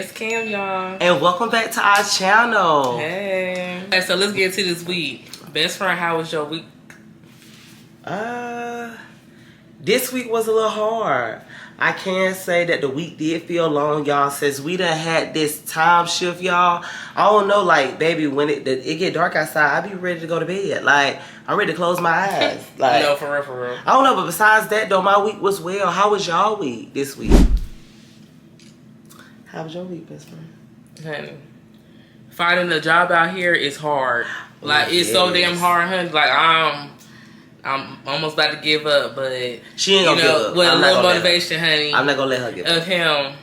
It's Cam, y'all. And welcome back to our channel. Hey. Okay, so let's get into this week. Best friend, how was your week? This week was a little hard. I can say that the week did feel long, y'all, since we done had this time shift, y'all. I don't know, like, baby, when it get dark outside, I be ready to go to bed. Like, I'm ready to close my eyes. Like, No, for real. I don't know, but besides that, though, my week was well. How was y'all week this week? How was your week, best friend? Honey, finding a job out here is hard. Like, it's so damn hard, honey. Like, I'm almost about to give up, but she ain't gonna give up. With a little motivation, honey. I'm not gonna let her give up. Of him,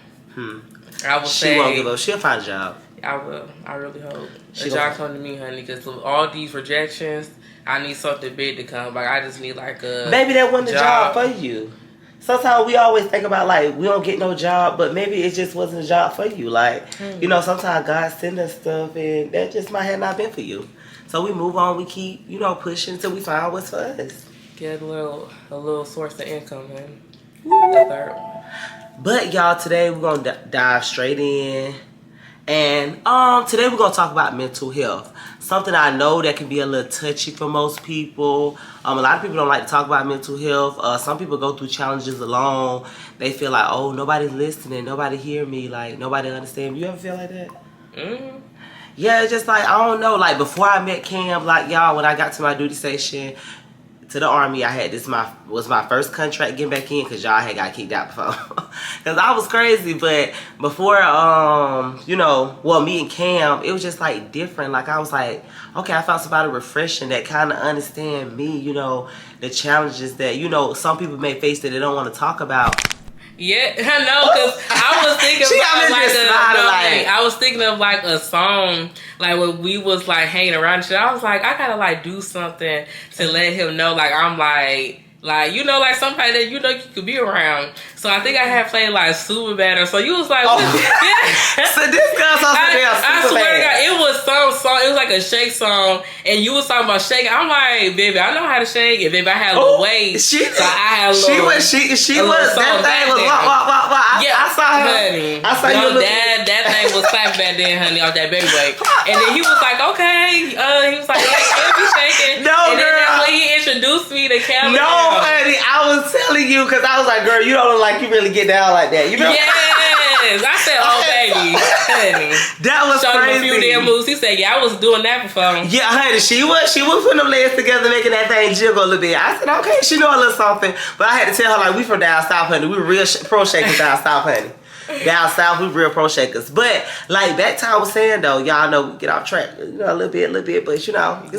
I will say she won't give up. She'll find a job. I will. I really hope a job come to me, honey. Because of all these rejections, I need something big to come. Like, I just need like a maybe that wasn't the job for you. Sometimes we always think about, like, we don't get no job, but maybe it just wasn't a job for you. Like, you know, sometimes God sends us stuff, and that just might have not been for you. So we move on. We keep, pushing until we find what's for us. Get a little source of income, man. The third one. But, y'all, today we're going to dive straight in. And today we're going to talk about mental health. Something I know that can be a little touchy for most people. A lot of people don't like to talk about mental health. Some people go through challenges alone. They feel like, oh, nobody's listening. Nobody hear me. Like, nobody understand me. You ever feel like that? Mm-hmm. Yeah, it's just like, I don't know. Like, before I met Cam, like, y'all, when I got to my duty station, to the Army, I had was my first contract getting back in because y'all had got kicked out before. Because I was crazy. But before, me and Cam, it was just like different. Like, I was like, okay, I found somebody refreshing that kind of understand me, the challenges that, some people may face that they don't want to talk about. Yeah, I know, because I was thinking I was thinking of like a song, like when we was like hanging around and shit. I was like, I gotta like do something to let him know, like I'm like like somebody that you could be around. So I think I had played like Superbad or so. You was like, what? Yeah. So this girl's also I swear to God, it was some song. It was like a shake song, and you was talking about shaking. I'm like, baby, I know how to shake. And baby, I had a little weight, so I had a little. She was that thing was wow. Yeah, I saw her. Honey, I saw you. That thing was clapping back then, honey, off that baby weight. And then he was like, okay. He was like, yeah, be shaking. No, and girl. then that's when he introduced me to Cammy. No, honey, I was telling you because I was like, girl, you don't look like you really get down like that. You know? Yes, I said, oh baby, honey. That was showed crazy. Him a few damn moves. He said, yeah, I was doing that before. Yeah, honey, she was putting them legs together, making that thing jiggle a little bit. I said, okay, she know a little something, but I had to tell her, like, we from down south, honey. We real pro shakers down south, honey. Down south, we real pro shakers. But like that time I was saying though, y'all know we get off track, a little bit, but it's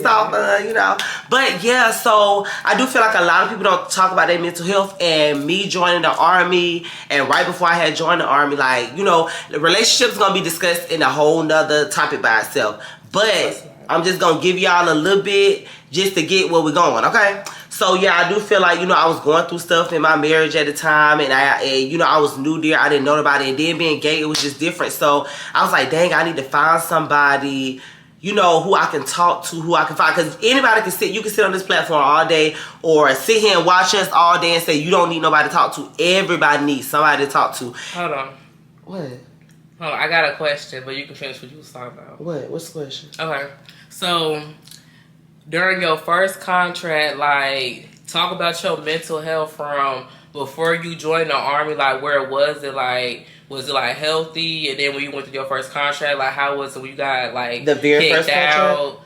all fun, But yeah, so I do feel like a lot of people don't talk about their mental health, and me joining the Army, and right before I had joined the Army, like, the relationship's gonna be discussed in a whole nother topic by itself. But I'm just gonna give y'all a little bit just to get where we're going, okay? So yeah, I do feel like, I was going through stuff in my marriage at the time, and I was new there. I didn't know about it, and then being gay, it was just different. So I was like, dang, I need to find somebody, who I can talk to, who I can find, because anybody you can sit on this platform all day, or sit here and watch us all day and say you don't need nobody to talk to. Everybody needs somebody to talk to. Hold on. What? Oh, I got a question, but you can finish what you was talking about. What? What's the question? Okay. So, during your first contract, like, talk about your mental health from before you joined the Army. Like, where was it? Like, was it like healthy? And then when you went to your first contract, like, how was it when you got like the very first contract?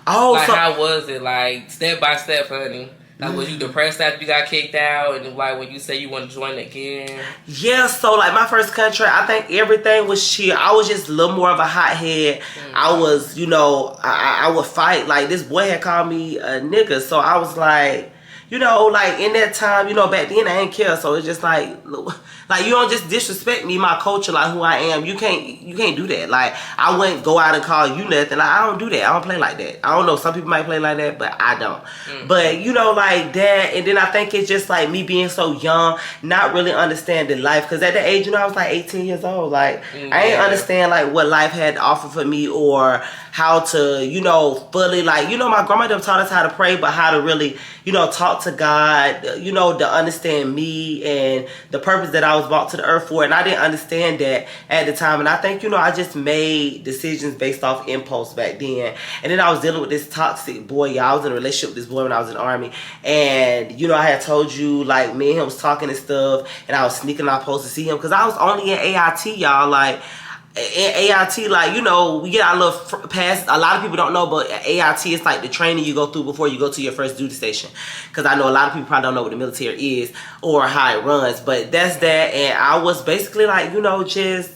Oh, like, how was it? Like, step by step, honey. Like, was you depressed after you got kicked out? And like, when you say you want to join again? Yeah, so like my first contract, I think everything was chill. I was just a little more of a hothead. I was, I would fight. Like, this boy had called me a nigga. So I was like, like in that time, back then I didn't care. So it's just like you don't just disrespect me, my culture, like who I am. You can't do that. Like, I wouldn't go out and call you nothing. Like, I don't do that. I don't play like that. I don't know. Some people might play like that, but I don't. But like that. And then I think it's just like me being so young, not really understanding life. Because at that age, I was like 18 years old. Like, I didn't understand like what life had to offer for me, or how to, fully, like, my grandmother taught us how to pray, but how to really, talk talk to God, you know, to understand me and the purpose that I was brought to the earth for. And I didn't understand that at the time. And I think, you know, I just made decisions based off impulse back then. And then I was dealing with this toxic boy. Yeah, I was in a relationship with this boy when I was in the Army. And, you know, I had told you, like, me and him was talking and stuff. And I was sneaking out post to see him because I was only in AIT, y'all. Like, in AIT, like, you know, we get our little pass. A lot of people don't know, but AIT is like the training you go through before you go to your first duty station. Because I know a lot of people probably don't know what the military is or how it runs. But that's that. And I was basically like, you know, just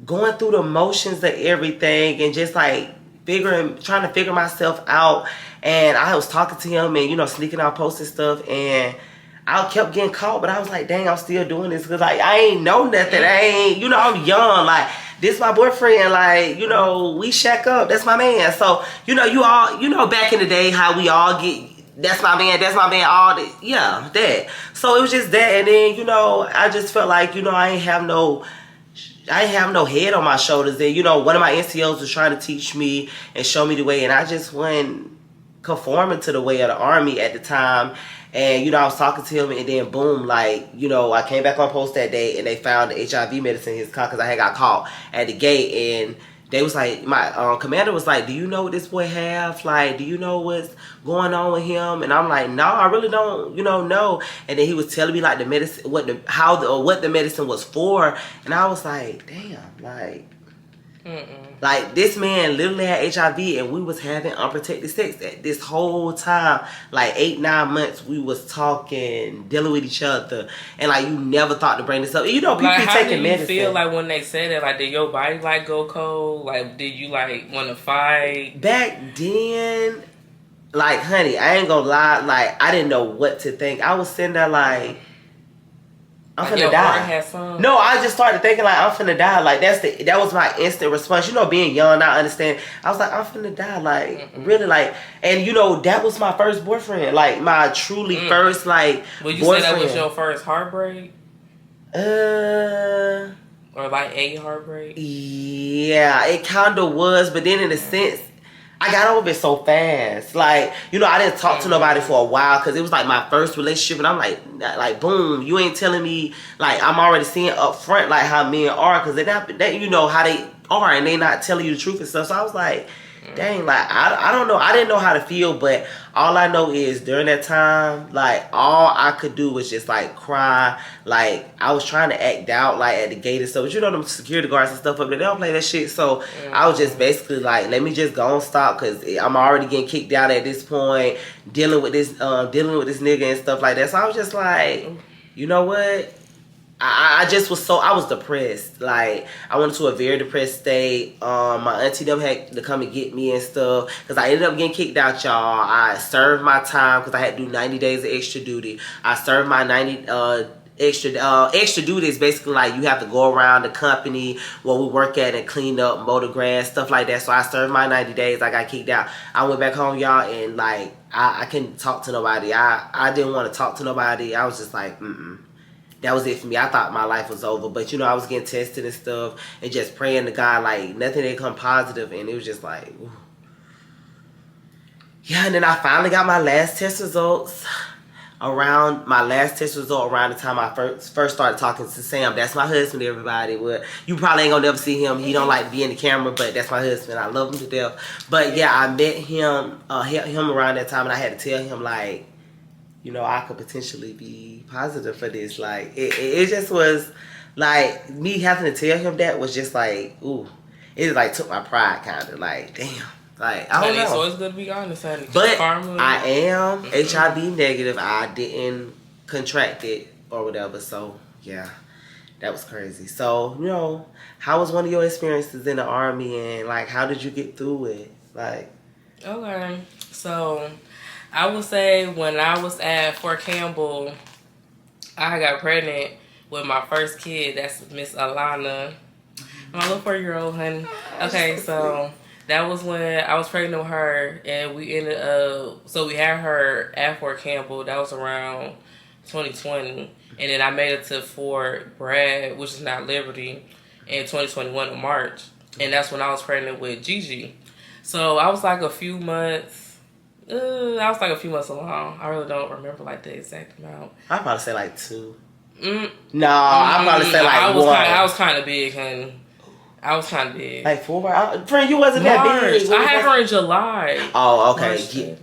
going through the motions of everything and just like trying to figure myself out. And I was talking to him and, you know, sneaking out posts and stuff. And I kept getting caught, but I was like, dang, I'm still doing this. Because, like, I ain't know nothing. I ain't, you know, I'm young. Like, this my boyfriend, like, you know, we shack up. That's my man. So, you know, you all, you know, back in the day, how we all get, that's my man, all the, yeah, that. So it was just that. And then, you know, I just felt like, you know, I ain't have no head on my shoulders. And, you know, one of my NCOs was trying to teach me and show me the way. And I just wasn't conforming to the way of the Army at the time. And, you know, I was talking to him, and then boom, like, you know, I came back on post that day, and they found the HIV medicine in his car because I had got caught at the gate. And they was like, my commander was like, do you know what this boy have? Like, do you know what's going on with him? And I'm like, no, I really don't, you know. And then he was telling me, like, the medicine, what the medicine was for. And I was like, damn, like, like, this man literally had HIV, and we was having unprotected sex this whole time. Like, 8-9 months, we was talking, dealing with each other, and like, you never thought to bring this up. You know, people like, taking medicine. How did you feel like when they said it? Like, did your body like go cold? Like, did you like want to fight? Back then, like, honey, I ain't gonna lie. Like, I didn't know what to think. I was sitting there like, I'm finna die. No, I just started thinking like, I'm finna die. Like, that was my instant response. You know, being young, not understanding. I was like, I'm finna die. Like, really, like, and you know, that was my first boyfriend. Like, my truly first, like, Would you say that was your first heartbreak? Or like a heartbreak? Yeah, it kind of was. But then in a sense, I got over it so fast. Like, you know, I didn't talk to nobody for a while because it was like my first relationship. And I'm like, boom, you ain't telling me, like, I'm already seeing up front, like, how men are. Because they you know, how they are, and they not telling you the truth and stuff. So I was like, dang, like, I don't know. I didn't know how to feel, but all I know is during that time, like, all I could do was just, like, cry. Like, I was trying to act out, like, at the gate and stuff. But you know, them security guards and stuff up there, they don't play that shit. So I was just basically like, let me just go and stop because I'm already getting kicked out at this point, dealing with this nigga and stuff like that. So I was just like, you know what? I was depressed. Like, I went into a very depressed state. My auntie them had to come and get me and stuff because I ended up getting kicked out, y'all. I served my time because I had to do 90 days of extra duty. I served my 90 extra duty is basically like you have to go around the company where we work at and clean up, mow the grass, stuff like that. So I served my 90 days. I got kicked out. I went back home, y'all, and like I couldn't talk to nobody. I didn't want to talk to nobody. I was just like, that was it for me. I thought my life was over. But, you know, I was getting tested and stuff and just praying to God, like, nothing didn't come positive. And it was just like, ooh. Yeah, and then I finally got my last test results around the time I first started talking to Sam. That's my husband, everybody. Well, you probably ain't gonna never see him. He don't like to be in the camera, but that's my husband. I love him to death. But, yeah, I met him around that time, and I had to tell him, like, you know, I could potentially be positive for this. Like, it just was, like, me having to tell him that was just like, ooh. It just, like, took my pride, kind of. Like, damn. Like, I don't know. So it's good to be honest, honey. But I am HIV negative. I didn't contract it or whatever. So, yeah. That was crazy. So, you know, how was one of your experiences in the Army? And, like, how did you get through it? Like. Okay. So, I would say when I was at Fort Campbell, I got pregnant with my first kid. That's Miss Alana. My little 4-year-old, honey. Okay, so that was when I was pregnant with her, and we ended up, so we had her at Fort Campbell. That was around 2020. And then I made it to Fort Bragg, which is now Liberty, in 2021 in March. And that's when I was pregnant with Gigi. So I was like a few months, I was like a few months along. I really don't remember like the exact amount. I'd probably say like 2. No, I'd probably say like 1. I was kind of big, honey. I was kind of big. Like 4? Friend, you wasn't that big. I had her in July. Oh, okay.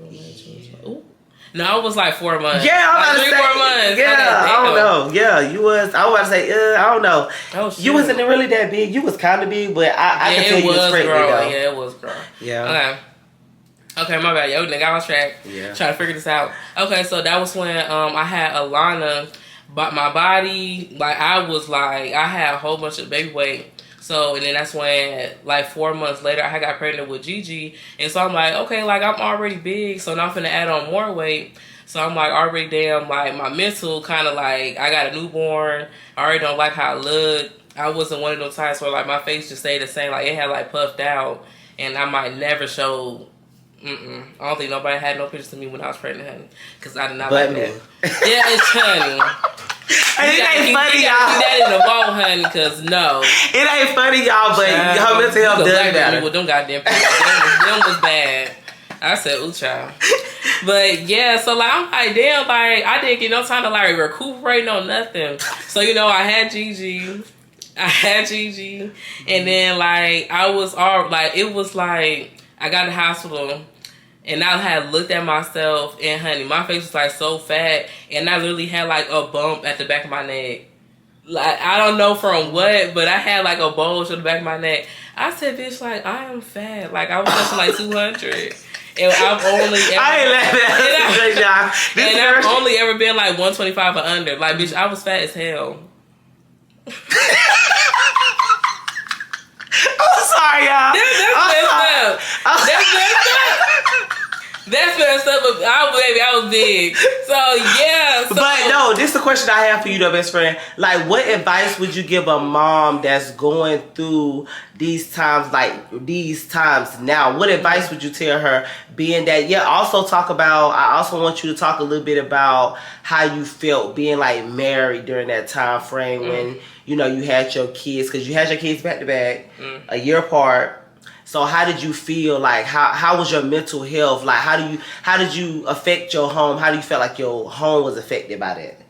No, it was like 4 months. Yeah, I'm like about to say. 4 months. Yeah, I don't know. Yeah, you was. I was about to say. I don't know. Oh, you wasn't really that big. You was kind of big, but I can tell you was pregnant though. Yeah, it was growing. Yeah. Okay, my bad. Yo, nigga, I was trying to figure this out. Okay, so that was when I had Alana, but my body, like, I had a whole bunch of baby weight. So, and then that's when, like, 4 months later, I got pregnant with Gigi. And so I'm like, okay, like, I'm already big, so now I'm finna add on more weight. So I'm like, already damn, like, my mental kind of like, I got a newborn. I already don't like how I look. I wasn't one of those types where, like, my face just stayed the same. Like, it had, like, puffed out. And I might never show... I don't think nobody had no pictures of me when I was pregnant, honey. Because I did not like that. Yeah, it's honey. It ain't funny, y'all. Keep that in the wall, honey, because no. It ain't funny, y'all, but her mental health does better. With them goddamn pictures. them was bad. I said, ooh, child. But, yeah, so, like, I'm like, damn, like, I didn't get no time to, like, recuperate, no nothing. So, you know, I had Gigi. And then, like, I was all, like, it was, like, I got in the hospital. And I had looked at myself, and honey, my face was like so fat, and I literally had like a bump at the back of my neck. Like, I don't know from what, but I had like a bulge on the back of my neck. I said, bitch, like, I am fat. Like, I was just like 200. And I've only ever... I ain't laughing at and I've only ever been like 125 or under. Like, bitch, I was fat as hell. I'm sorry, y'all. That's messed up, but I was big. So, yeah. But no, this is the question I have for you, though, best friend. Like, what advice would you give a mom that's going through these times now? What advice would you tell her, being that, I also want you to talk a little bit about how you felt being, like, married during that time frame when, you know, you had your kids, because you had your kids back to back, a year apart. So how did you feel? Like, how was your mental health? Like, how did you affect your home? How do you feel like your home was affected by that?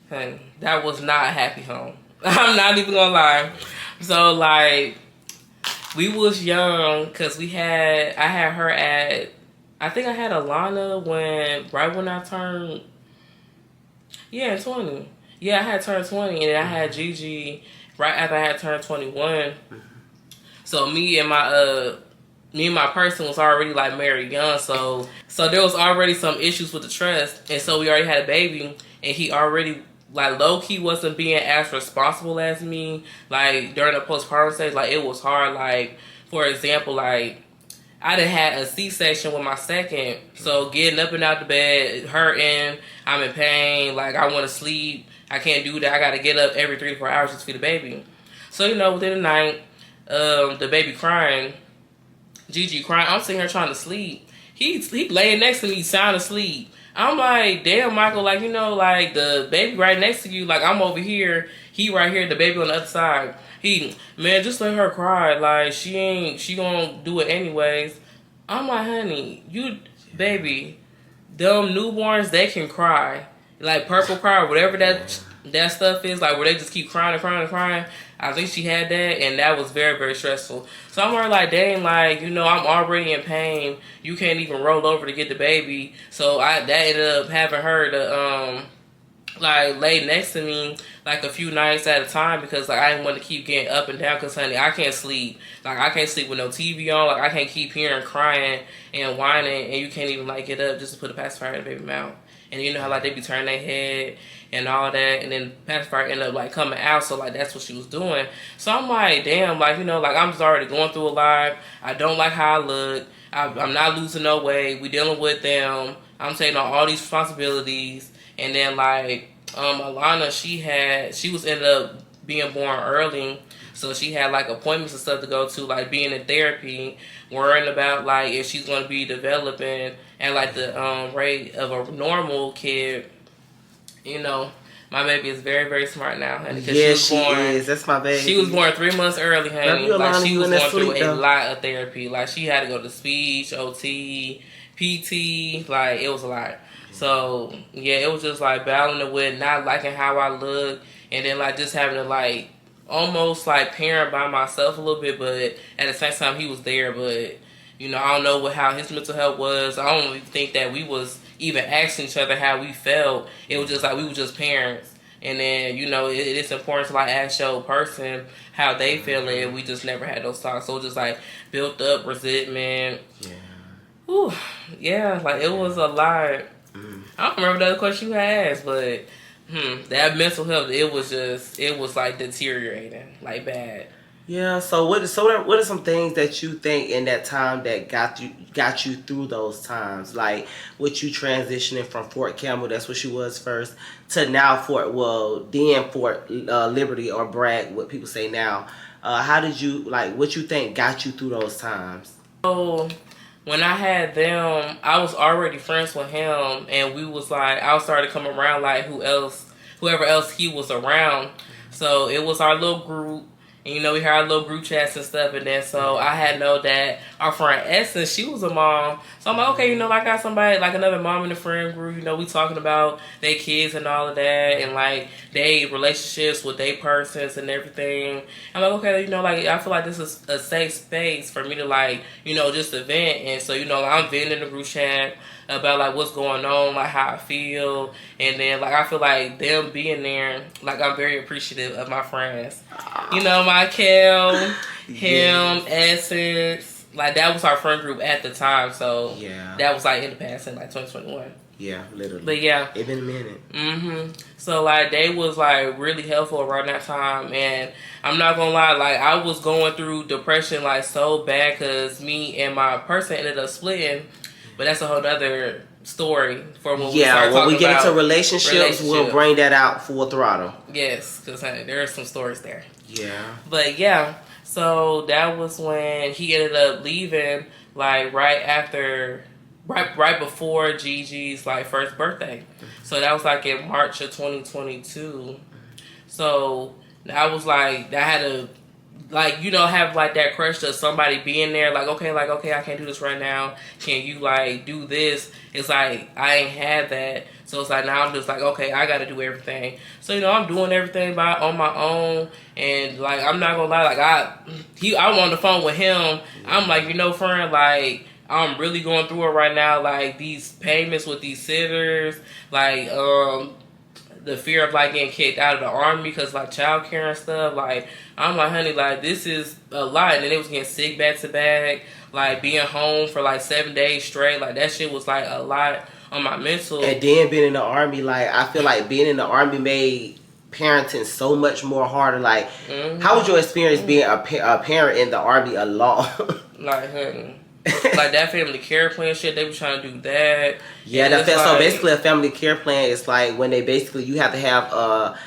Hey, that was not a happy home. I'm not even gonna lie. So, like, we was young because I had her at, I think I had Alana right when I turned, 20. Yeah, I had turned 20, and then I had Gigi right after I had turned 21. So me and my person was already like married young, so there was already some issues with the trust, and so we already had a baby, and he already like low key wasn't being as responsible as me. Like during the postpartum stage, like it was hard. Like for example, like I done had a C-section with my second, so getting up and out the bed, hurting, I'm in pain, like I want to sleep, I can't do that. I got to get up every 3 to 4 hours just to feed the baby. So you know, within the night. The baby crying, Gigi crying. I'm sitting here trying to sleep. He laying next to me, sound asleep. I'm like, damn, Michael, like, you know, like the baby right next to you, like I'm over here, he right here, the baby on the other side. Man, just let her cry. Like she gonna do it anyways. I'm like, honey, baby, them newborns, they can cry, like purple cry, whatever that stuff is, like where they just keep crying and crying and crying. I think she had that, and that was very, very stressful. So I'm already like, dang, like, you know, I'm already in pain. You can't even roll over to get the baby. So that ended up having her to, like, lay next to me, like, a few nights at a time because, like, I didn't want to keep getting up and down because, honey, I can't sleep. Like, I can't sleep with no TV on. Like, I can't keep hearing crying and whining, and you can't even, like, get up just to put a pacifier in the baby mouth. And you know how, like, they be turning their head and all that, and then pacifier ended up, like, coming out, so, like, that's what she was doing. So I'm like, damn, like, you know, like, I'm just already going through a lot. I don't like how I look. I'm not losing no weight. We dealing with them. I'm taking on all these responsibilities. And then, like, Alana, she was ended up being born early, so she had, like, appointments and stuff to go to, like, being in therapy, worrying about, like, if she's going to be developing at, like, the rate of a normal kid. You know, my baby is very, very smart now, honey. Yes, she is. That's my baby. She was born 3 months early, honey. Like, she was going through a lot of therapy. Like, she had to go to speech, OT, PT, like, it was a lot. So, yeah, it was just, like, battling it with not liking how I look, and then, like, just having to, like, almost, like, parent by myself a little bit, but at the same time, he was there, but, you know, I don't know how his mental health was. I don't even think that we was even asking each other how we felt. It was just, like, we were just parents. And then, you know, it's important to, like, ask your person how they feel, and we just never had those talks. So it just, like, built up resentment. Yeah. Whew. Yeah, like, it was a lot. I don't remember the other question you had asked, but that mental health, it was like deteriorating, like bad. Yeah. So what are some things that you think in that time that got you through those times? Like, with you transitioning from Fort Campbell, that's what she was first, to now Fort Liberty or Bragg, what people say now. How did you, like, what you think got you through those times? So when I had them, I was already friends with him, and we was like, I started to come around like whoever else he was around. So it was our little group, and you know, we had our little group chats and stuff, and then so I had know that our friend Essence, she was a mom. So I'm like, okay, you know, like I got somebody, like another mom in the friend group, you know, we talking about their kids and all of that, and like they relationships with their persons and everything. I'm like, okay, you know, like I feel like this is a safe space for me to, like, you know, just to vent. And so, you know, I'm venting in the group chat about like what's going on, like how I feel, and then like I feel like them being there, like I'm very appreciative of my friends. You know, my Kel, him, Essence, like that was our friend group at the time. So yeah, that was like in the past, in like 2021. Yeah, literally. But yeah, it's been a minute. So like they was like really helpful around that time, and I'm not gonna lie, like I was going through depression like so bad because me and my person ended up splitting. But that's a whole other story for when we start talking about. Yeah, when we get into relationships, we'll bring that out full throttle. Yes, because there are some stories there. Yeah. But yeah, so that was when he ended up leaving, like right before Gigi's like first birthday. So that was like in March of 2022. So I was like, I had to, like, you know, have like that crush of somebody being there, like, okay, I can't do this right now. Can you like do this? It's like I ain't had that. So it's like now I'm just like, okay, I gotta do everything. So, you know, I'm doing everything on my own, and like I'm not gonna lie, like I was on the phone with him. I'm like, you know, friend, like I'm really going through it right now, like these payments with these sitters, like the fear of like getting kicked out of the army because like childcare and stuff. Like I'm like, honey, like this is a lot. And then it was getting sick back to back, like being home for like 7 days straight. Like that shit was like a lot on my mental. And then being in the army, like I feel like being in the army made parenting so much more harder. Like how was your experience being a parent in the army alone? Like, honey, like that family care plan shit, they were trying to do that. Yeah, so basically a family care plan is like when they basically, you have to have a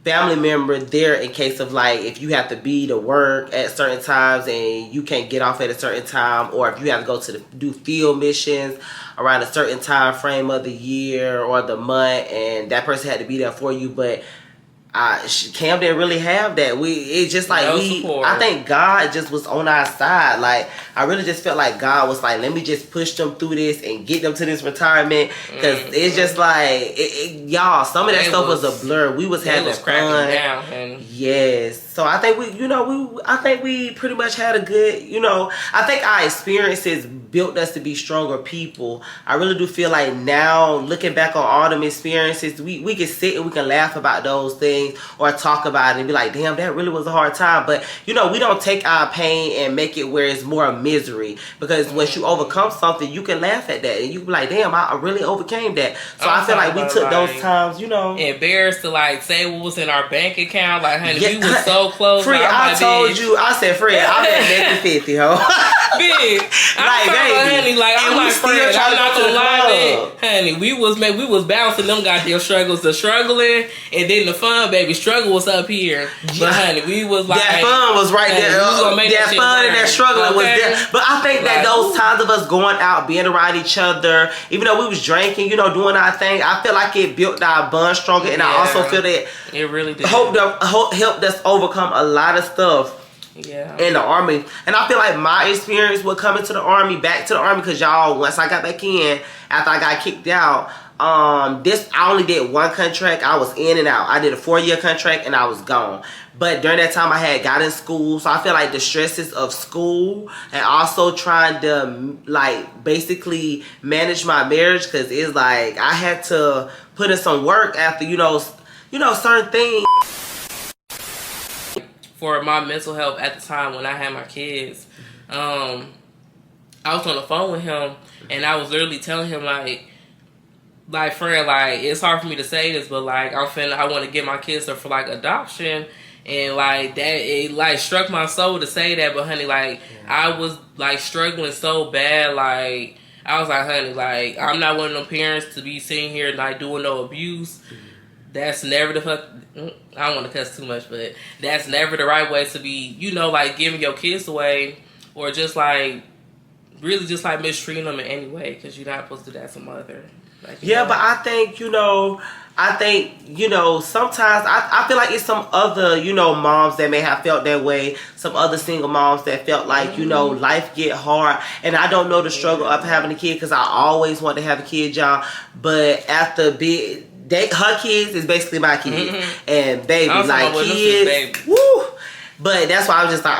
family member there in case of like if you have to be to work at certain times and you can't get off at a certain time, or if you have to go to do field missions around a certain time frame of the year or the month, and that person had to be there for you. But Cam didn't really have that. It's just like I think God just was on our side. Like I really just felt like God was like, let me just push them through this and get them to this retirement, because it's just like y'all, some of that stuff was a blur. We was having fun. Down, yes. So I think we pretty much had a good, you know, I think our experiences built us to be stronger people. I really do feel like now, looking back on all them experiences, we can sit and we can laugh about those things or talk about it and be like, damn, that really was a hard time. But, you know, we don't take our pain and make it where it's more misery, because once you overcome something, you can laugh at that and you can be like, damn, I really overcame that. So I feel like we took those times, you know. Embarrassed to like say what was in our bank account. Like, honey, we was so close. Fred, I told you, I said, Fred, I'm at 50, ho. Big. Like, baby. Honey, like, I'm like, Fred, I'm not gonna lie, honey, we was bouncing them goddamn struggles, the struggling, and then the fun, baby. Struggle was up here. But, honey, we was like, that fun was right there. That fun and that struggling was there. But I think that those times of us going out, being around each other, even though we was drinking, you know, doing our thing, I feel like it built our bond stronger. And I also feel that it really did. Helped us overcome a lot of stuff. Yeah. In the Army. And I feel like my experience with coming to the Army, back to the Army, because y'all, once I got back in, after I got kicked out, I only did one contract. I was in and out. I did a 4-year contract and I was gone. But during that time I had got in school. So I feel like the stresses of school and also trying to like basically manage my marriage, because it's like I had to put in some work after, certain things. For my mental health at the time when I had my kids, I was on the phone with him and I was literally telling him like friend, like it's hard for me to say this, but like I want to get my kids up for like adoption, and like that it like struck my soul to say that, but honey, like I was like struggling so bad, like I was like, honey, like I'm not one of them parents to be sitting here like doing no abuse. That's never the fuck. I don't want to cuss too much, but that's never the right way to be, like giving your kids away, or just like really just like mistreating them in any way, because you're not supposed to do that as a mother. Like, but I think, sometimes I feel like it's some other, moms that may have felt that way. Some other single moms that felt like, life get hard. And I don't know the struggle of having a kid, because I always want to have a kid, y'all. But after her kids is basically my kids. And baby, like kids, woo. But that's why I was just like,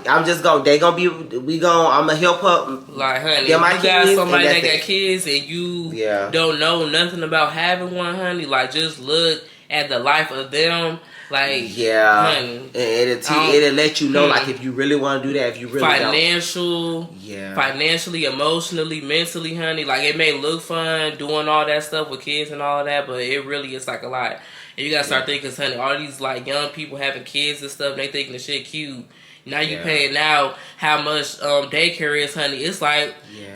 I'm just I'm gonna help her. Like, honey, if you got somebody that got kids and you don't know nothing about having one, honey, like just look at the life of them. Like, honey, and it'll let you know, like, if you really want to do that, if you really financially, emotionally, mentally, honey. Like, it may look fun doing all that stuff with kids and all that, but it really is like a lot. And you gotta start thinking, honey, all these like young people having kids and stuff, they thinking the shit cute. Now you paying now how much daycare is, honey. It's like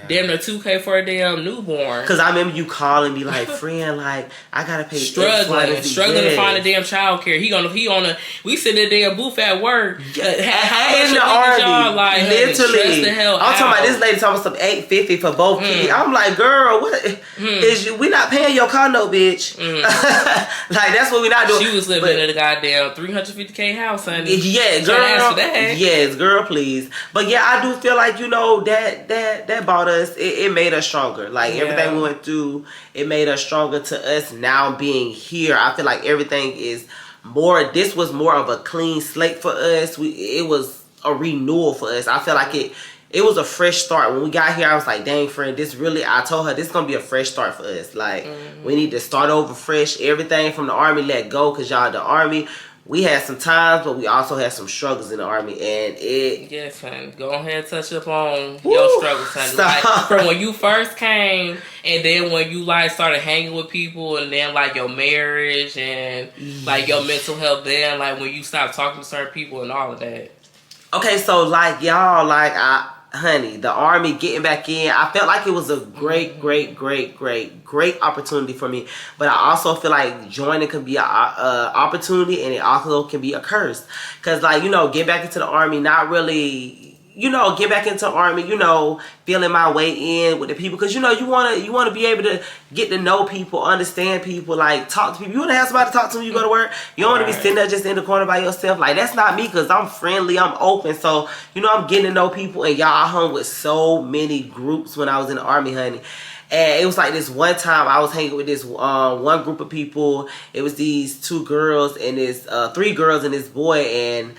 damn near $2K for a damn newborn. Cause I remember you calling me like, friend, like I gotta pay. Struggling to find a damn childcare. We sit in the damn booth at work. In the Army, like, literally. The hell I'm talking about this lady talking about some $850 for both kids. I'm like, girl, what is we not paying your condo, bitch? Like that's what we not doing. She was living in a goddamn $350K house, honey. Yeah, girl. Yes, girl, please. But yeah, I do feel like, that bought us, it made us stronger. Like everything we went through, it made us stronger to us now being here. I feel like everything is this was more of a clean slate for us. It was a renewal for us. I feel like it was a fresh start. When we got here, I was like, dang, friend, I told her this is going to be a fresh start for us. Like, we need to start over fresh. Everything from the Army, let go. Because y'all, the Army, we had some times, but we also had some struggles in the Army, and yes, honey. Go ahead and touch up on your struggles, honey. Like, from when you first came, and then when you like started hanging with people, and then like your marriage and like your mental health. Then like when you stopped talking to certain people and all of that. Okay, so like y'all, like honey, the Army, getting back in, I felt like it was a great opportunity for me. But I also feel like joining can be an opportunity, and it also can be a curse. Because, like, get back into the Army, not really, get back into the Army, feeling my way in with the people. Because, you want to be able to get to know people, understand people, like, talk to people. You want to have somebody to talk to when you go to work. You don't want to be sitting there just in the corner by yourself. Like, that's not me, because I'm friendly, I'm open. So, I'm getting to know people. And y'all, I hung with so many groups when I was in the Army, honey. And it was like this one time I was hanging with this one group of people. It was these 2 girls and this 3 girls and this boy, and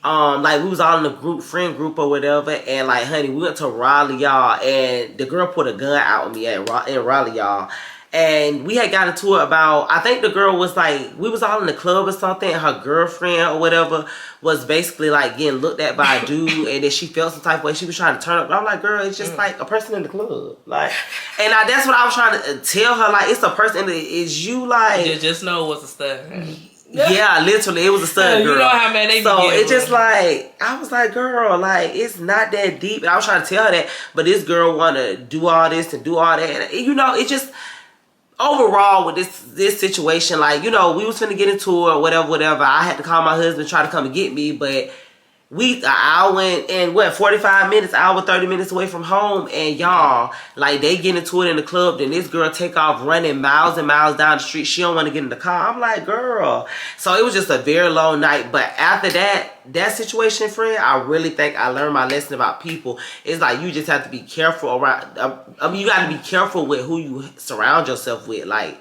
like we was all in a friend group or whatever, and like, honey, we went to Raleigh, y'all, and the girl put a gun out on me in Raleigh, y'all. And we had got into it about, I think the girl was like, we was all in the club or something, and her girlfriend or whatever was basically like getting looked at by a dude, and then she felt some type of way. She was trying to turn up. But I'm like, girl, it's just like a person in the club. Like, and that's what I was trying to tell her. Like, it's a person. Is you like? You just know what's a stud. Yeah, literally, it was a stud girl. You know how many they So it just like, I was like, girl, like, it's not that deep. And I was trying to tell her that, but this girl want to do all this and do all that. And, it just, overall with this situation, like, we was finna get into it or whatever. I had to call my husband, try to come and get me, but an hour and 45 minutes, hour 30 minutes away from home, and y'all, like, they get into it in the club, then this girl take off running miles and miles down the street. She don't want to get in the car. I'm like, girl. So it was just a very long night. But after that situation, friend, I really think I learned my lesson about people. It's like, you just have to be careful around, you got to be careful with who you surround yourself with. Like,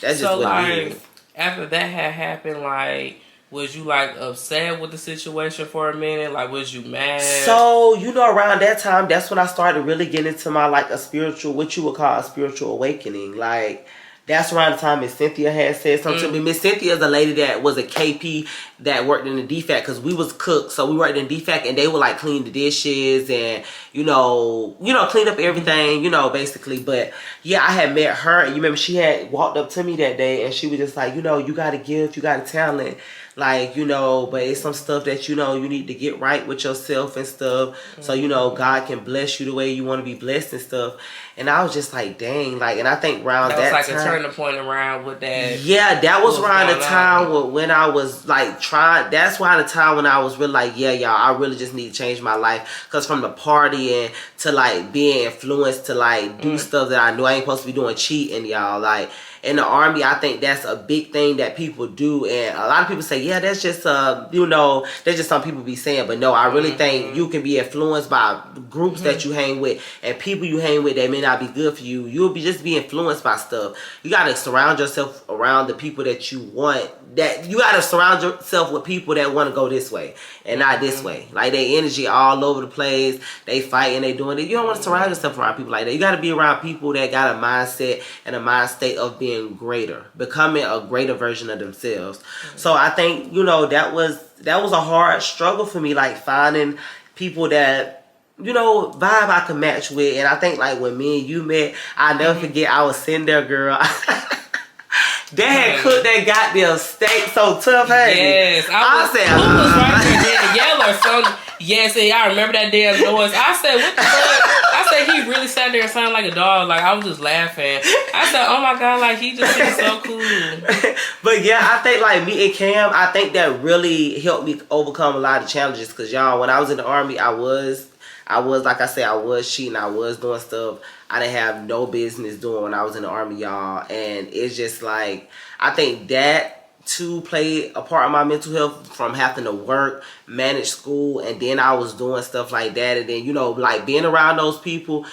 that's just what it is. After that had happened, like, was you, like, upset with the situation for a minute? Like, was you mad? So, around that time, that's when I started really getting into my, like, a spiritual, what you would call a spiritual awakening. Like, that's around the time Miss Cynthia had said something to me. Miss Cynthia is a lady that was a KP that worked in the DFAC, because we was cooks. So we worked in DFAC, and they would, like, clean the dishes and, clean up everything, basically. But, yeah, I had met her, and you remember she had walked up to me that day, and she was just like, you got a gift, you got a talent. Like, but it's some stuff that, you need to get right with yourself and stuff. So, God can bless you the way you want to be blessed and stuff. And I was just like, dang. Like, and I think around that time. That was like a turning point around with that. Yeah, that was around the time when I was, like, trying. That's around the time when I was really like, yeah, y'all, I really just need to change my life. Because from the partying to, like, being influenced to, like, do stuff that I knew I ain't supposed to be doing, cheating, y'all. Like, in the Army, I think that's a big thing that people do. And a lot of people say, yeah, that's just, that's just some people be saying. But no, I really think you can be influenced by groups that you hang with and people you hang with that may not be good for you. You'll just be influenced by stuff. You got to surround yourself around the people that you want. That you got to surround yourself with people that want to go this way and not this way. Like, they energy all over the place. They fighting, they doing it. You don't want to surround yourself around people like that. You got to be around people that got a mindset and a mind state of being greater, becoming a greater version of themselves. So I think, that was a hard struggle for me, like, finding people that, vibe I could match with. And I think, like, when me and you met, I'll never forget, I was sitting there, girl. They had cooked that goddamn steak so tough, hey. Yes, I said, who was right there to yell or something? Yes, I remember that damn noise. I said, what the fuck? I said, he really sat there and sounded like a dog. Like, I was just laughing. I said, oh my God, like, he just seems so cool. But yeah, I think, like, me and Cam, I think that really helped me overcome a lot of challenges. Because, y'all, when I was in the Army, I was, like I said, I was cheating. I was doing stuff I didn't have no business doing when I was in the Army, y'all. And it's just like, I think that too played a part of my mental health, from having to work, manage school, and then I was doing stuff like that. And then, like, being around those people,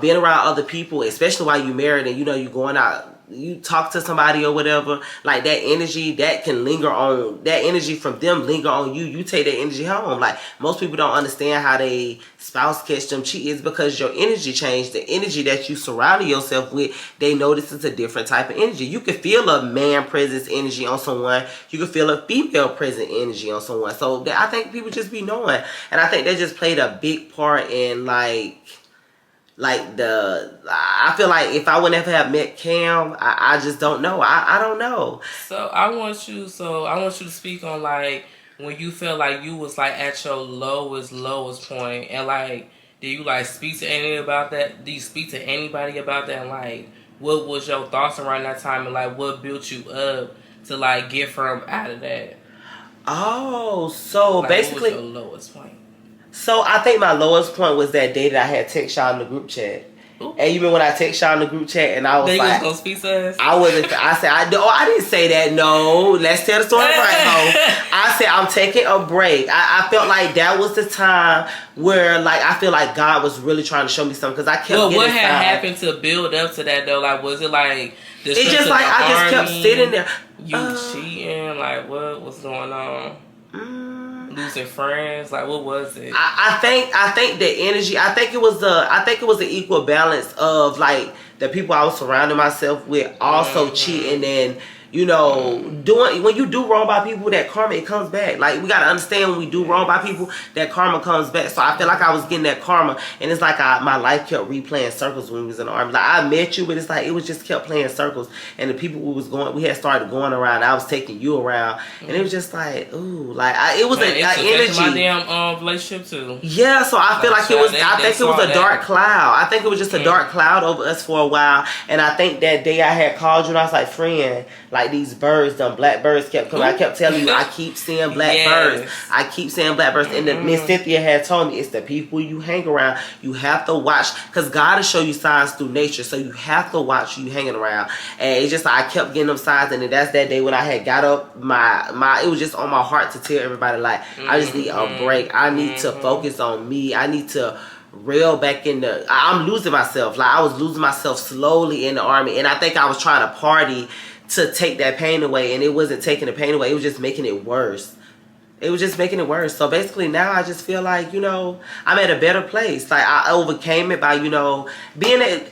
being around other people, especially while you married and, you going out, you talk to somebody or whatever, like, that energy, that can linger on, that energy from them linger on you. You take that energy home. Like, most people don't understand how they spouse catch them cheat. It's because your energy changed. The energy that you surrounded yourself with, they notice it's a different type of energy. You can feel a man presence energy on someone. You can feel a female present energy on someone. So I think people just be knowing. And I think that just played a big part in, I feel like if I would never have met Cam, I just don't know. I don't know. So I want you to speak on, like, when you felt like you was, like, at your lowest point, and, like, did you, like, speak to anybody about that? Do you speak to anybody about that? And, like, what was your thoughts around that time, and, like, what built you up to, like, get from out of that? Oh, so like, basically, what was your lowest point? So I think my lowest point was that day that I had text y'all in the group chat. Ooh. And even when I text y'all in the group chat and I was like, was gonna speak to us? I didn't say that. No, let's tell the story right now. I said I'm taking a break. I felt like that was the time where, like, I feel like God was really trying to show me something, because I kept getting what had happened to build up to that though? Like, was it like it's just like I just kept sitting there. You cheating? Like, what was going on? Losing friends? Like, what was it? I think the energy. I think it was the equal balance of, like, the people I was surrounding myself with also cheating, and doing, when you do wrong by people, that karma, it comes back. Like, we gotta understand, when we do wrong by people, that karma comes back. So I feel like I was getting that karma, and it's like my life kept replaying circles when we was in the Army. Like, I met you, but it's like it was just kept playing circles, and the people we had started going around. I was taking you around, and it was just like, ooh, like it was an energy. My damn relationship too. Yeah, so I feel like it was. I think it was a dark cloud. I think it was just a dark cloud over us for a while, and I think that day I had called you, and I was like, friend, like these birds, them black birds kept coming. I kept telling you, I keep seeing black birds. I keep seeing black birds. And Miss Cynthia had told me, it's the people you hang around. You have to watch, because God will show you signs through nature. So you have to watch who you hanging around. And it's just like I kept getting them signs. And then that's that day when I had got up, it was just on my heart to tell everybody, like, I just need a break. I need to focus on me. I need to reel back in I'm losing myself. Like, I was losing myself slowly in the Army. And I think I was trying to party to take that pain away, and it wasn't taking the pain away. It was just making it worse. So basically now I just feel like, I'm at a better place. Like, I overcame it by,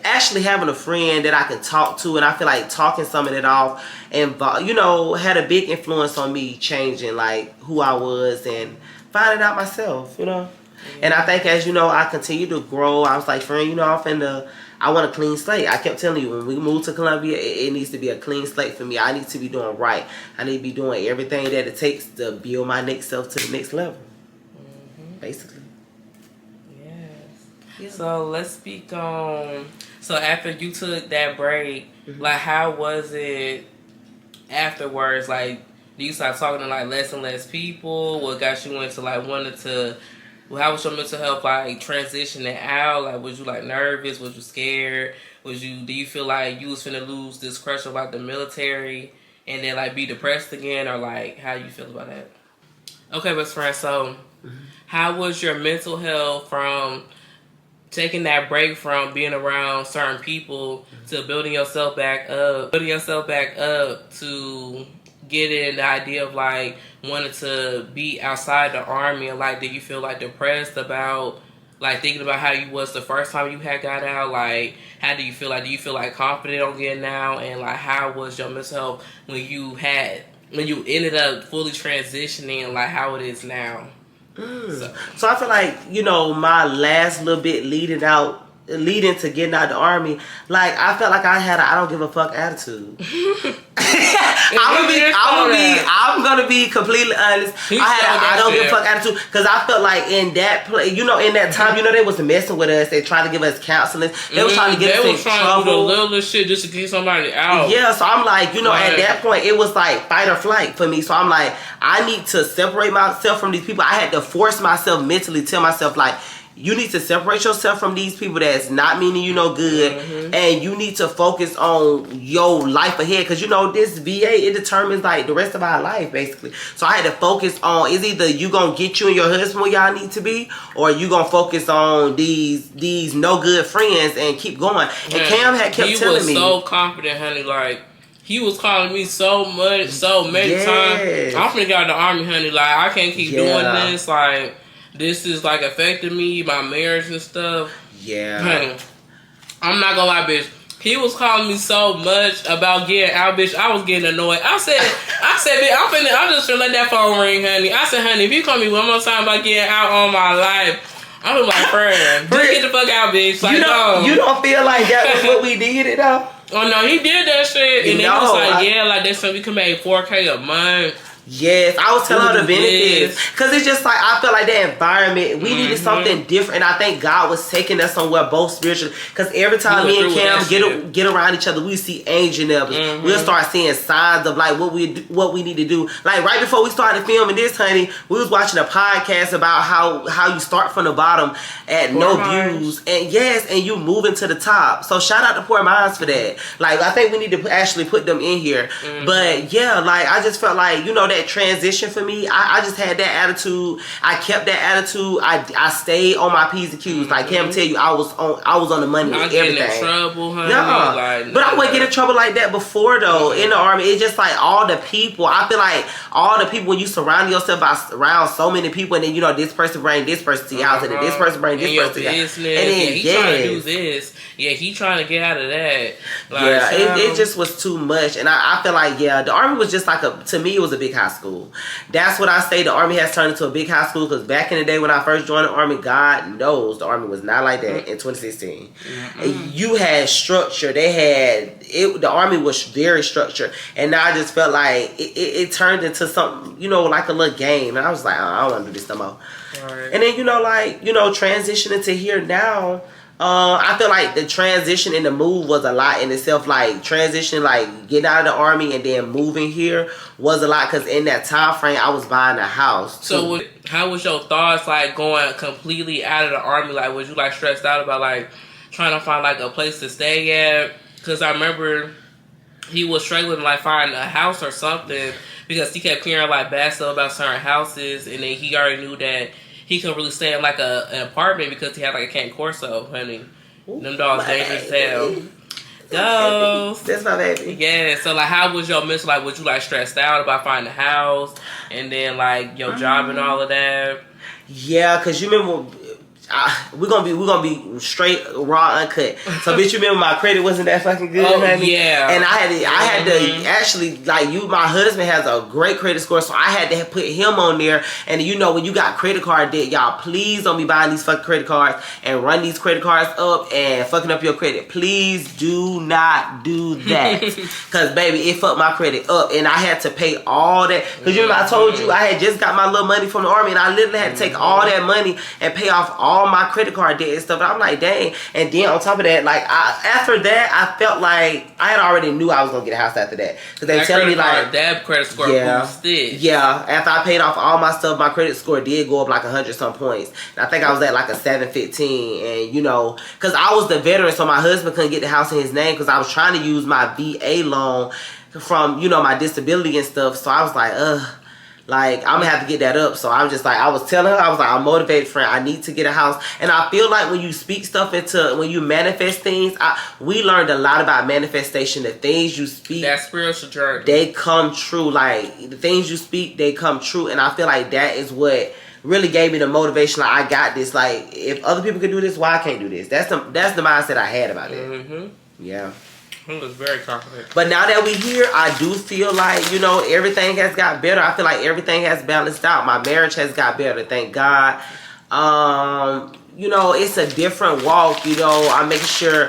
actually having a friend that I can talk to, and I feel like talking some of it off, and, had a big influence on me changing, like, who I was and finding out myself, And I think as, I continue to grow, I was like, friend, I want a clean slate. I kept telling you, when we moved to Columbia, it needs to be a clean slate for me. I need to be doing right. I need to be doing everything that it takes to build my next self to the next level. Basically. Yes. Yeah. So let's speak on, so after you took that break, like, how was it afterwards? Like, do you start talking to, like, less and less people? What got you into, like, wanting to... Well, how was your mental health, like, transitioning out? Like, was you, like, nervous? Was you scared? Do you feel like you was finna lose this crush about the military and then, like, be depressed again? Or, like, how you feel about that? Okay, best friend, so how was your mental health from taking that break from being around certain people to building yourself back up to getting the idea of, like, wanting to be outside the Army? And, like, did you feel, like, depressed about, like, thinking about how you was the first time you had got out? Like, how do you feel? Like, do you feel, like, confident on getting out? And, like, how was your mental health when you ended up fully transitioning, like, how it is now? So I feel like, my last little bit leading to getting out of the Army, like, I felt like I had a I don't give a fuck attitude. I'm gonna be completely honest. I had a I don't give a fuck attitude, because I felt like in that place, in that time, they was messing with us. They tried to give us counseling. They was trying to get us in trouble. They was trying to do the little shit just to get somebody out. Yeah, so I'm like, at that point, it was like fight or flight for me. So I'm like, I need to separate myself from these people. I had to force myself mentally, tell myself, like, you need to separate yourself from these people that's not meaning you no good, and you need to focus on your life ahead, because this VA, it determines, like, the rest of our life, basically. So I had to focus on, is either you gonna get you and your husband where y'all need to be, or you gonna focus on these no good friends and keep going. And Cam had kept telling me, he was so confident, honey, like, he was calling me so many times. I'm finna get out of the Army, honey, like, I can't keep doing this, like, this is, like, affecting me, my marriage and stuff. Yeah. Honey, I'm not gonna lie, bitch. He was calling me so much about getting out, bitch. I was getting annoyed. I said, bitch, I'm just gonna let that phone ring, honey. I said, honey, if you call me one more time about getting out on my life, I'm gonna be like, friend, just get the fuck out, bitch. Like, you don't feel like that was what we did, though? Oh, no, he did that shit. And then he was like, like, that's something we can make $4K a month. Yes, I was telling her the benefits, because it's just like, I felt like that environment, we needed something different, and I think God was taking us somewhere both spiritually, because every time me and Cam get around each other, we see angel numbers. We'll start seeing signs of, like, what we need to do. Like, right before we started filming this, honey, we was watching a podcast about how you start from the bottom at no views, and and you moving to the top. So shout out to Poor Minds for that. Like, I think we need to actually put them in here. But yeah, like, I just felt like, that transition for me, I just had that attitude. I kept that attitude. I stayed on my P's and Q's. Like, Cam tell you, I was on the money with everything. Getting in trouble, honey. No, but I wouldn't get in trouble like that before, though. In the Army, it's just like all the people. I feel like all the people, when you surround yourself around so many people, and then this person bring this person to your house, and then this person bring this person to your house, and then he trying to do this. Yeah, he trying to get out of that. Like, it just was too much, and I feel like the Army was just like to me, it was a big high school. That's what I say. The Army has turned into a big high school, because back in the day when I first joined the Army, God knows the Army was not like that in 2016. You had structure. The Army was very structured, and now I just felt like it turned into something, like a little game, and I was like, I don't want to do this no more. Right. And then, transitioning to here now, I feel like the transition in the move was a lot in itself. Like transition, like getting out of the army and then moving here was a lot because in that time frame I was buying a house. So how was your thoughts like going completely out of the army? Like was you like stressed out about like trying to find like a place to stay at? Because I remember he was struggling to like find a house or something because he kept hearing like bad stuff about certain houses, and then he already knew that he couldn't really stay in like an apartment because he had like a Camp Corso, honey. Them dogs dangerous as hell. Go. That's my baby. Yeah. So like, how was your mental? Like, was you like stressed out about finding a house and then like your job and all of that? Yeah, cause you remember. We're gonna be straight raw uncut. So bitch, you remember my credit wasn't that fucking good, honey? Yeah. And I had to actually like my husband has a great credit score, so I had to put him on there. And you know when you got credit card debt, y'all please don't be buying these fucking credit cards and run these credit cards up and fucking up your credit. Please do not do that. Cause baby, it fucked my credit up and I had to pay all that. Cause you remember I told you I had just got my little money from the army and I literally had to take all that money and pay off all my credit card debt and stuff. And I'm like, dang. And then on top of that, like after that, I felt like I had already knew I was gonna get a house after that. Cause they telling me like that credit score boosted. Yeah. After I paid off all my stuff, my credit score did go up like 100 some points. And I think I was at like a 715. And you know, cause I was the veteran, so my husband couldn't get the house in his name because I was trying to use my VA loan from, you know, my disability and stuff. So I was like, like, I'm gonna have to get that up. So I'm just like, I was telling her, I was like, I'm motivated, friend. I need to get a house. And I feel like when you speak stuff into, when you manifest things, we learned a lot about manifestation. The things you speak, that spiritual journey, they come true. Like, the things you speak, they come true. And I feel like that is what really gave me the motivation. Like, I got this. Like, if other people can do this, why I can't do this? That's the mindset I had about it. Yeah. He was very confident. But now that we here, I do feel like, you know, everything has got better. I feel like everything has balanced out. My marriage has got better, thank God. You know, it's a different walk. You know, I'm making sure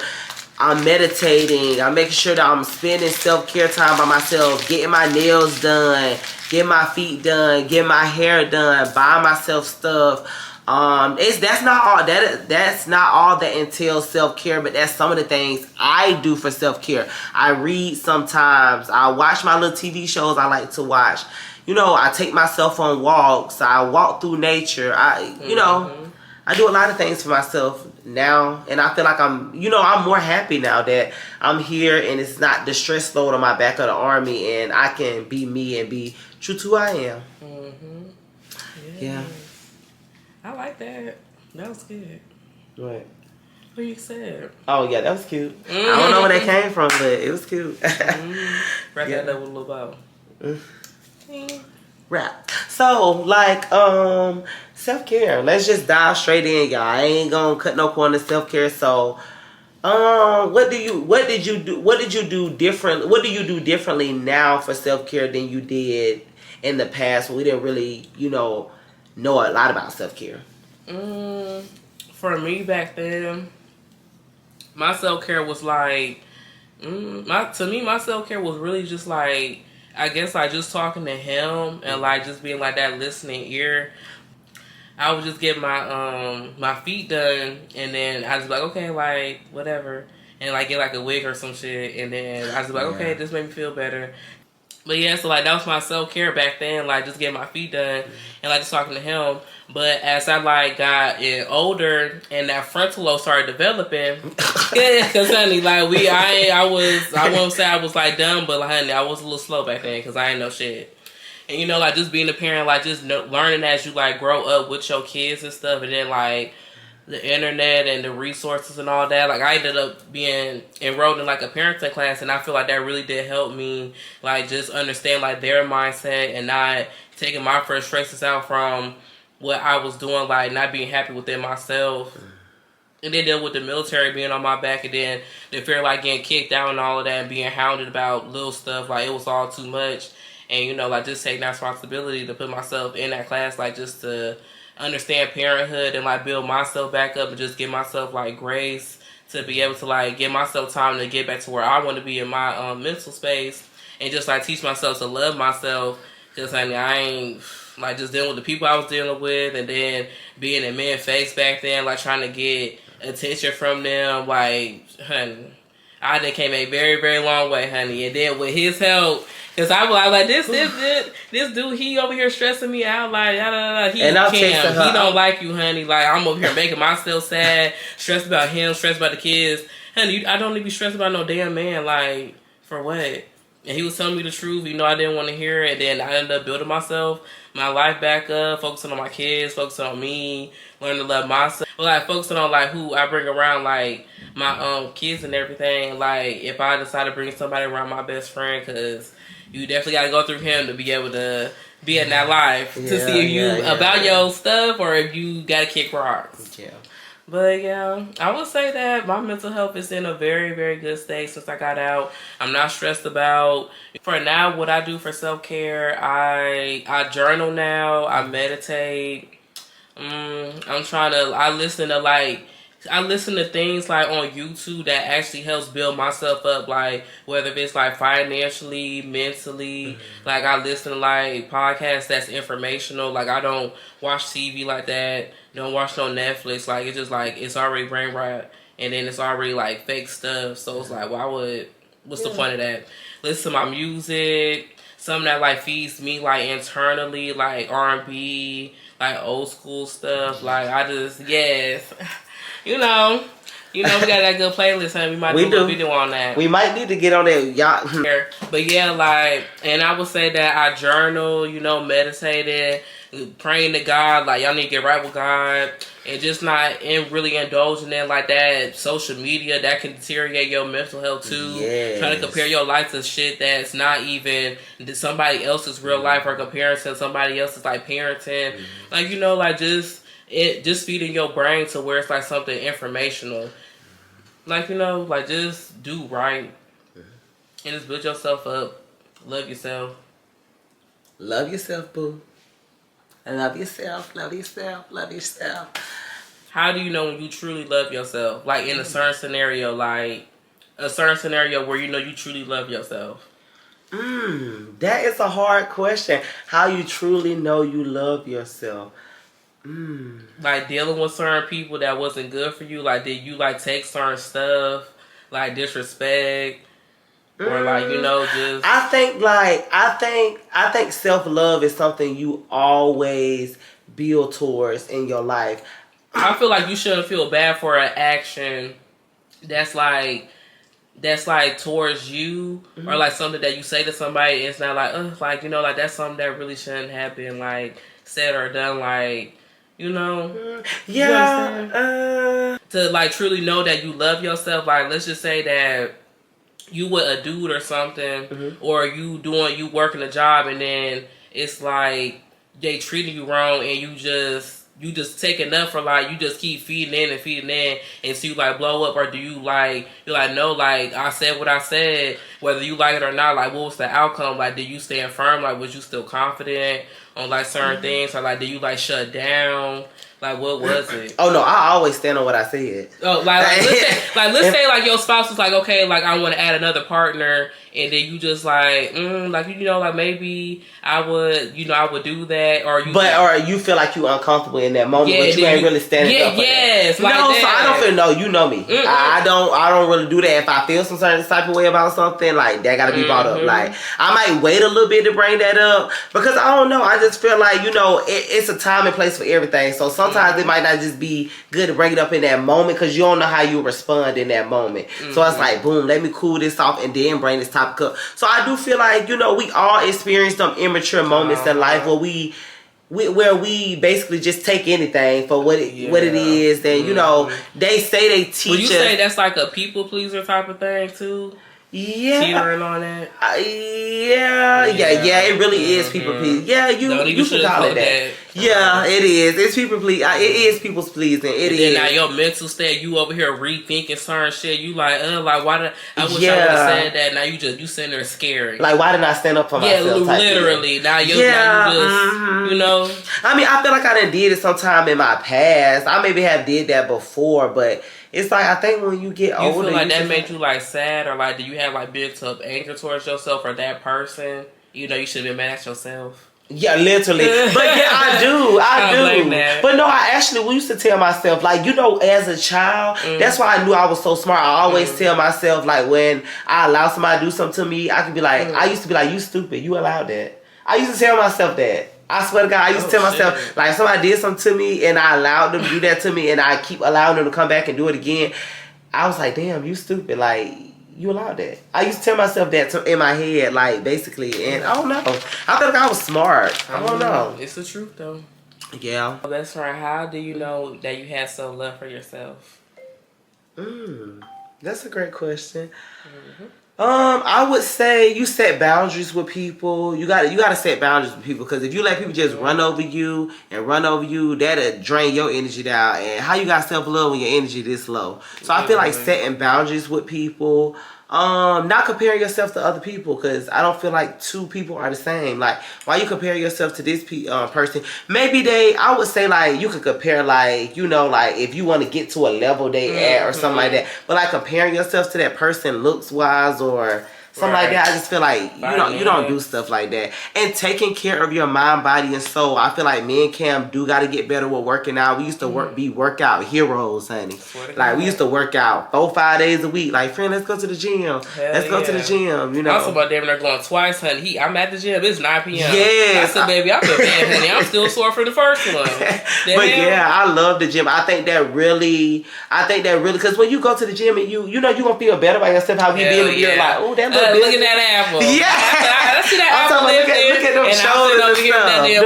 I'm meditating. I'm making sure that I'm spending self-care time by myself, getting my nails done, getting my feet done, getting my hair done, buying myself stuff. That's not all that entails self-care, but that's some of the things I do for self-care. I read sometimes. I watch my little TV shows I like to watch. You know, I take myself on walks. I walk through nature. You know, I do a lot of things for myself now, and I feel like I'm more happy now that I'm here and it's not the stress load on my back of the army, and I can be me and be true to who I am. Yeah. I like that. That was good. What? What you said? Oh yeah, that was cute. I don't know where that came from, but it was cute. Wrap that up with a little bow. Rap. So like self-care. Let's just dive straight in, y'all. I ain't gonna cut no corners. Self-care. So what do you do differently now for self-care than you did in the past when we didn't really, you know a lot about self-care? For me back then, my self-care was like, my self-care was really just like, I guess like just talking to him and like just being like that listening ear. I would just get my feet done and then I just be like, okay, like whatever, and like get like a wig or some shit, and then I just be like, okay, this made me feel better. But yeah, so like that was my self-care back then, like just getting my feet done and like just talking to him. But as I like got older and that frontal lobe started developing, cause honey, like I won't say I was like dumb, but like honey, I was a little slow back then cause I ain't know shit. And you know, like just being a parent, like just learning as you like grow up with your kids and stuff, and then like the internet and the resources and all that. Like I ended up being enrolled in like a parenting class, and I feel like that really did help me like just understand like their mindset and not taking my frustrations out from what I was doing, like not being happy within myself. And then deal with the military being on my back, and then the fear like getting kicked out and all of that and being hounded about little stuff, like it was all too much. And you know, like just taking that responsibility to put myself in that class, like just to understand parenthood and like build myself back up and just give myself like grace to be able to like give myself time to get back to where I want to be in my mental space, and just like teach myself to love myself, because I ain't like just dealing with the people I was dealing with, and then being in men's face back then, like trying to get attention from them. Like, honey, I done came a very, very long way, honey. And then with his help, because I was like, this dude, he over here stressing me out. Like, he don't like you, honey. Like, I'm over here making myself sad, stressed about him, stressed about the kids. Honey, I don't need to be stressed about no damn man. Like, for what? And he was telling me the truth. I didn't want to hear it. And then I ended up building my life back up, focusing on my kids, focusing on me, learning to love myself. But, like, focusing on, like, who I bring around, like, my kids and everything. Like, if I decide to bring somebody around, my best friend, because you definitely got to go through him to be able to be in that life to see if you about your stuff or if you got to kick rocks. Yeah. But yeah, I would say that my mental health is in a very, very good state since I got out. I'm not stressed about, for now, what I do for self-care. I journal now. I meditate. I listen to things like on YouTube that actually helps build myself up, like whether it's like financially, mentally. Like I listen to like podcasts that's informational. Like I don't watch TV like that. Don't watch no Netflix. Like it's just like it's already brain rot, and then it's already like fake stuff. So it's like, what's the point of that? Listen to my music, something that like feeds me like internally, like R&B, like old school stuff. Like I just You know, we got that good playlist, honey. We might do a video on that. We might need to get on that, y'all. But yeah, like, and I would say that I journal, meditated, praying to God. Like, y'all need to get right with God. And just not really indulging in, like, that social media that can deteriorate your mental health, too. Yes. Trying to compare your life to shit that's not even somebody else's real life or comparing to somebody else's, like, parenting. Like, like, just feeding your brain to where it's like something informational. Like, like just do right. And just build yourself up. Love yourself. Love yourself, boo. Love yourself, love yourself, love yourself. How do you know when you truly love yourself? Like in a certain scenario, like a certain scenario where you truly love yourself. That is a hard question. How you truly know you love yourself. Like dealing with certain people that wasn't good for you. Like did you like take certain stuff, like disrespect, or like just. I think self-love is something you always build towards in your life. I feel like you shouldn't feel bad for an action that's like towards you, or like something that you say to somebody. It's not like like like that's something that really shouldn't have been like said or done, like. To like truly know that you love yourself. Like let's just say that you with a dude or something, or you working a job, and then it's like they treating you wrong, and you just take enough for like you just keep feeding in and so you like blow up, or do you like you're like no, like I said what I said, whether you like it or not, like what was the outcome? Like did you stand firm? Like was you still confident on like certain things, or like did you like shut down? Like what was it? Oh no, I always stand on what I said. Oh, let's say like your spouse was like, okay, like I want to add another partner, and then you just like, like maybe I would do that, or you feel like you uncomfortable in that moment, but you ain't really standing up for that. Like no, that. So I don't feel you know me. I don't really do that. If I feel some certain type of way about something, like that got to be brought up. Like I might wait a little bit to bring that up because I don't know. I just feel like it's a time and place for everything. So sometimes it might not just be good to bring it up in that moment because you don't know how you respond in that moment. So it's like, boom, let me cool this off and then bring this topic up. So I do feel like, we all experience some immature moments in life where we basically just take anything for what it is. And, they say they teach us. Would you say that's like a people pleaser type of thing too? Yeah. Teetering on that? It really is people pleasing. Yeah, you can call it that. Yeah, it is. It's people pleasing. It is people's pleasing. It is. Now your mental state, you over here rethinking certain shit. You like why did I wish I would have said that. Now you sitting there scary. Like why didn't I stand up for myself? Yeah, literally. Now you just I mean, I feel like I done did it sometime in my past. I maybe have did that before, but it's like I think when you get older, you feel like that made you like sad, or like do you have like built up anger towards yourself or that person? You should have been mad at yourself. Yeah, literally. But yeah, I do. I do. Blame that. But no, I actually used to tell myself, like, you know, as a child, that's why I knew I was so smart. I always tell myself, like, when I allow somebody to do something to me, I could be like, I used to be like, you stupid, you allowed that. I used to tell myself that. I swear to God, I used to tell myself, like, if somebody did something to me and I allowed them to do that to me and I keep allowing them to come back and do it again, I was like, damn, you stupid. Like, you allowed that. I used to tell myself that in my head, like, basically, and I don't know. I felt like I was smart. I don't know. It's the truth, though. Yeah. Best friend, how do you know that you have self-love for yourself? That's a great question. I would say you set boundaries with people. You gotta set boundaries with people, because if you let people just run over you, that'll drain your energy down. And how you got self-love when your energy this low? So I feel like setting boundaries with people. Not comparing yourself to other people, because I don't feel like two people are the same. Like, why you compare yourself to this person? Maybe I would say, like, you could compare, like, you know, like, if you want to get to a level they at or something like that. But like comparing yourself to that person looks wise or something like that, I just feel like you don't do stuff like that. And taking care of your mind, body, and soul. I feel like me and Cam do got to get better with working out. We used to be workout heroes, honey. Like, we used to work out 4-5 days a week. Like, friend, let's go to the gym. Let's go to the gym. You know. Also, about damn near going twice, honey. I'm at the gym. It's 9 p.m. Yes. I said, baby, I'm good, honey. I'm still sore for the first one. But yeah, I love the gym. I think that really, because when you go to the gym and you know, you gonna feel better about yourself. How we be in the mirror, like, oh, that little look at that apple. Yeah. I see that apple look at them shoulders and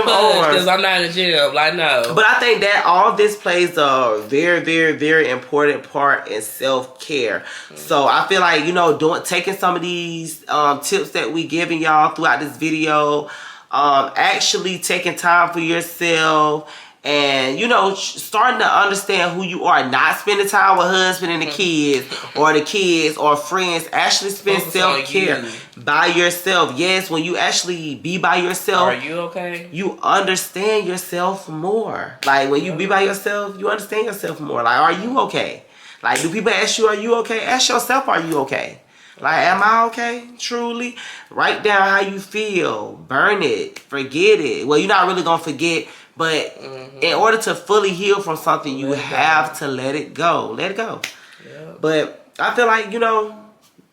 stuff. Because I'm not in the gym. Like, no. But I think that all this plays a very, very, very important part in self-care. So I feel like, you know, taking some of these tips that we giving y'all throughout this video, actually taking time for yourself, and, you know, starting to understand who you are. Not spending time with husband and the kids or friends. Actually spend self-care by yourself. Yes, when you actually be by yourself. Are you okay? You understand yourself more. Like, when you be by yourself, you understand yourself more. Like, are you okay? Like, do people ask you, are you okay? Ask yourself, are you okay? Like, am I okay? Truly? Write down how you feel. Burn it. Forget it. Well, you're not really going to forget. But in order to fully heal from something, you have to let it go. Let it go. Yeah. But I feel like, you know,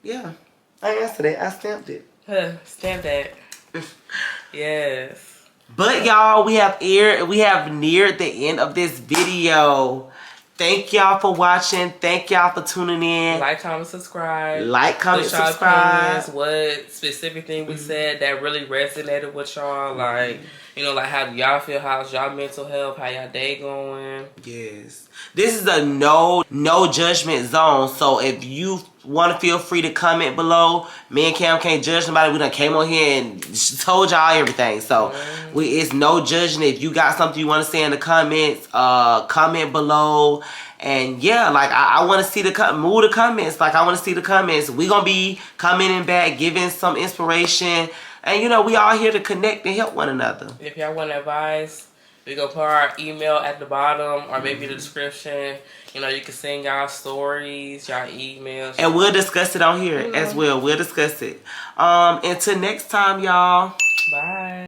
yeah. I answered it. I stamped it. Stamp that. Yes. But y'all, we have neared the end of this video. Thank y'all for watching. Thank y'all for tuning in. Like, comment, subscribe. Like, comment, subscribe. What specific thing we said that really resonated with y'all? Like, you know, like, how do y'all feel? How's y'all mental health? How y'all day going? Yes. This is a no judgment zone. So if you want to, feel free to comment below. Me and Cam can't judge nobody. We done came on here and told y'all everything. So it's no judging. If you got something you want to say in the comments, comment below. And yeah, like, I want to see the comments. Like, I want to see the comments. We gonna be commenting back, giving some inspiration. And, you know, we all here to connect and help one another. If y'all want advice, we gonna put our email at the bottom or maybe the description. You know, you can send y'all stories, y'all emails. And we'll discuss it on here as well. We'll discuss it. Until next time, y'all. Bye.